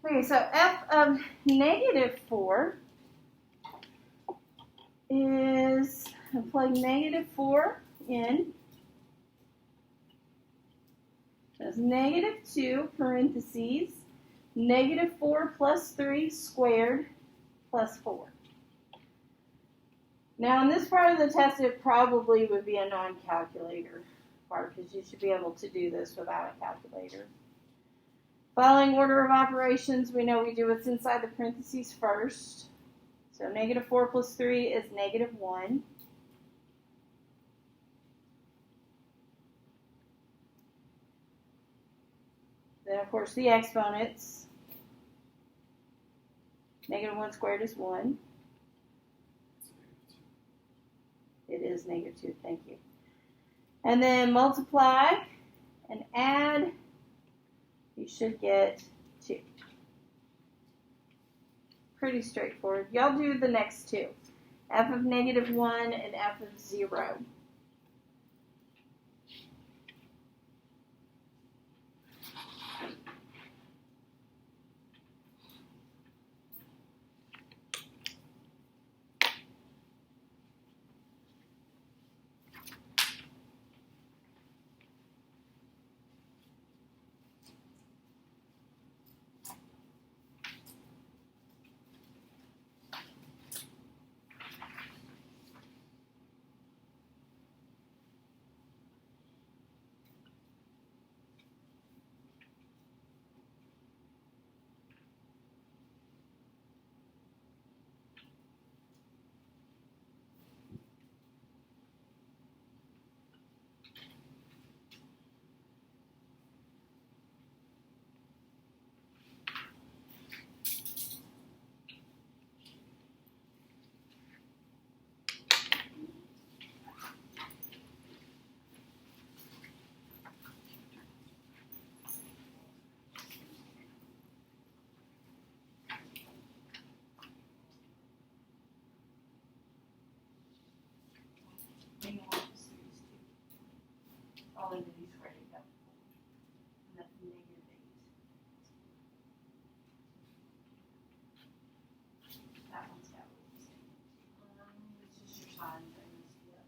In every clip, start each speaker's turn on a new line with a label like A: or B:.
A: Okay, so f of negative 4 is, I'll plug negative 4 in. That's negative 2 parentheses, negative 4 plus 3 squared plus 4. Now in this part of the test it probably would be a non-calculator part because you should be able to do this without a calculator. Following order of operations, we know we do what's inside the parentheses first. So negative 4 plus 3 is negative 1. Then, of course, the exponents. Negative 1 squared is 1. It is negative 2, thank you. And then multiply and add. You should get 2. Pretty straightforward. Y'all do the next two. F of negative 1 and f of 0. All into these squared up. And that's negative 8. That one's got it's just your sign things. Yep.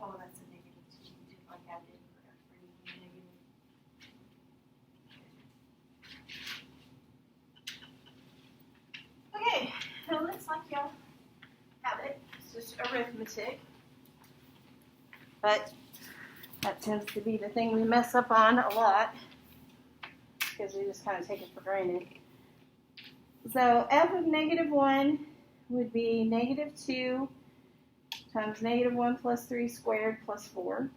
A: Oh, that's a negative 2, just like I did for negative. Okay, so it looks like y'all have it. It's just arithmetic. But that tends to be the thing we mess up on a lot because we just kind of take it for granted. So f of negative 1 would be negative 2 times negative 1 plus 3 squared plus 4.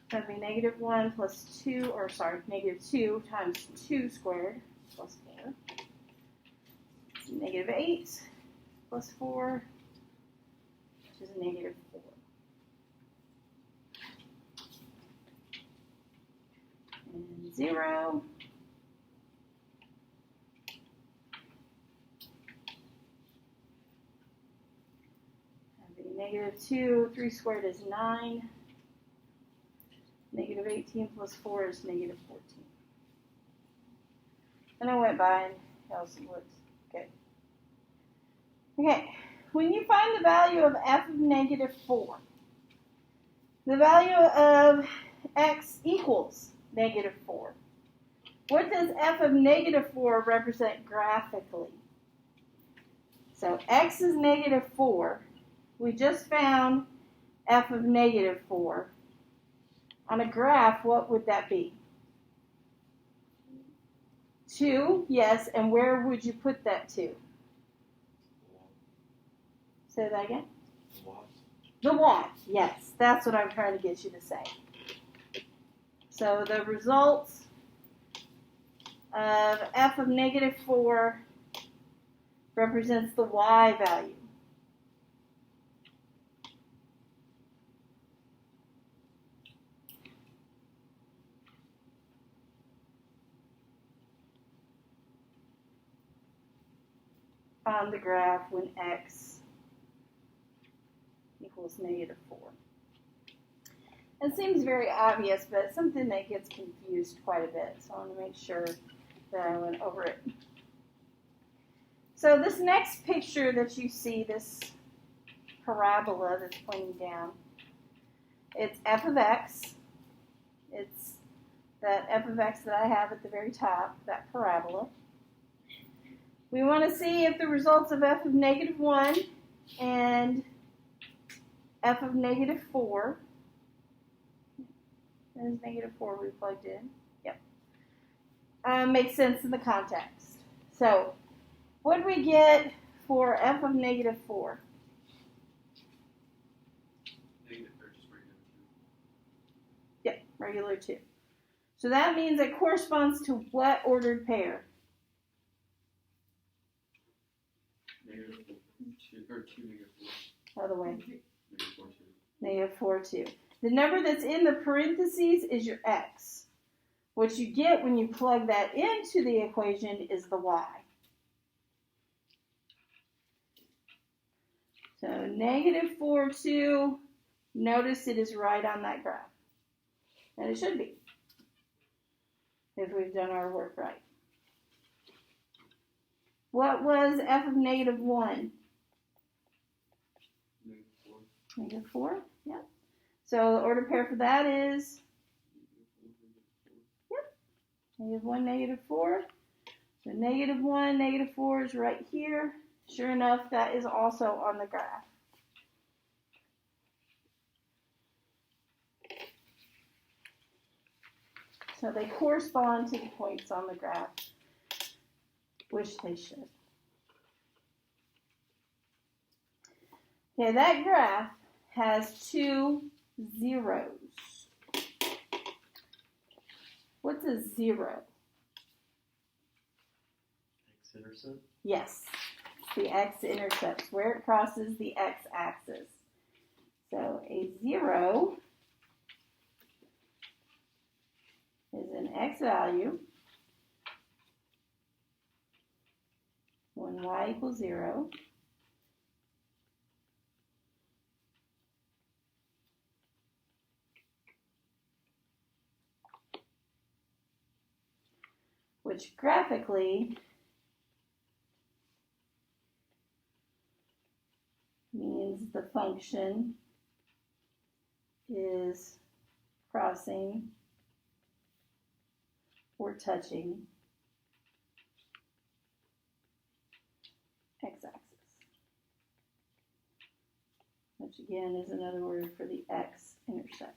A: That would be negative 1 plus 2, or sorry, negative 2 times 2 squared plus 4. Negative 8 plus 4, which is a negative 4. And 0. Negative 2, 3 squared is 9. Negative 18 plus 4 is negative 14. And I went by and else it looks good. Okay, when you find the value of f of negative 4, the value of x equals negative 4. What does f of negative 4 represent graphically? So x is negative 4. We just found f of negative 4. On a graph, what would that be? 2, yes, and where would you put that 2? Say that again? The 1, yes, that's what I'm trying to get you to say. So the results of f of negative 4 represents the y value. On the graph when x equals negative 4. It seems very obvious, but it's something that gets confused quite a bit, so I want to make sure that I went over it. So this next picture that you see, this parabola that's pointing down, it's f of x. It's that f of x that I have at the very top, that parabola. We want to see if the results of f of negative 1 and f of negative 4, that is negative 4 we plugged in, yep, make sense in the context. So, what do we get for f of negative 4?
B: Negative, or just regular 2.
A: Yep, regular 2. So that means it corresponds to what ordered pair?
B: Negative 2, or 2, negative 4.
A: Other way.
B: Negative 4, 2.
A: Negative 4, 2. The number that's in the parentheses is your x. What you get when you plug that into the equation is the y. So negative 4, 2, notice it is right on that graph. And it should be, if we've done our work right. What was f of negative 1?
B: Negative 4.
A: Negative 4, yeah. So the order pair for that is, yep, negative 1, negative 4. So negative 1, negative 4 is right here. Sure enough, that is also on the graph. So they correspond to the points on the graph, which they should. Okay, that graph has 2 zeros. What's a 0?
B: X-intercept?
A: Yes, the x-intercept, where it crosses the x-axis. So a 0 is an x value when y equals 0. Which graphically means the function is crossing or touching x-axis, which again is another word for the x-intercept.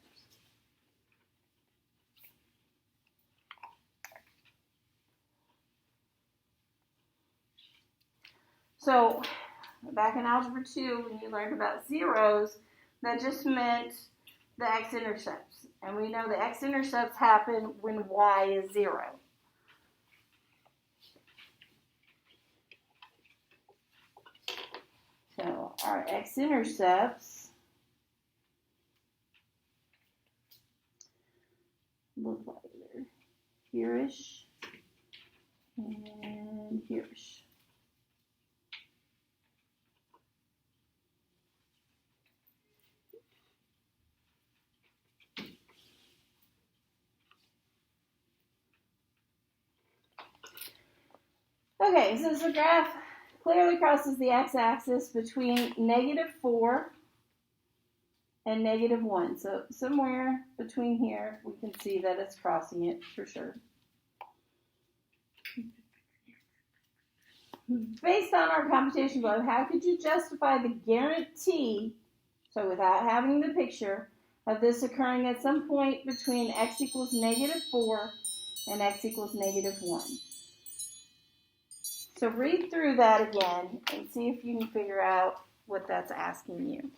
A: So back in Algebra 2, when you learned about zeros, that just meant the x-intercepts. And we know the x-intercepts happen when y is 0. So our x-intercepts look like they're here-ish and here-ish. Okay, since the graph clearly crosses the x-axis between negative 4 and negative 1. So somewhere between here, we can see that it's crossing it for sure. Based on our computation below, how could you justify the guarantee, so without having the picture, of this occurring at some point between x equals negative 4 and x equals negative 1? So read through that again and see if you can figure out what that's asking you.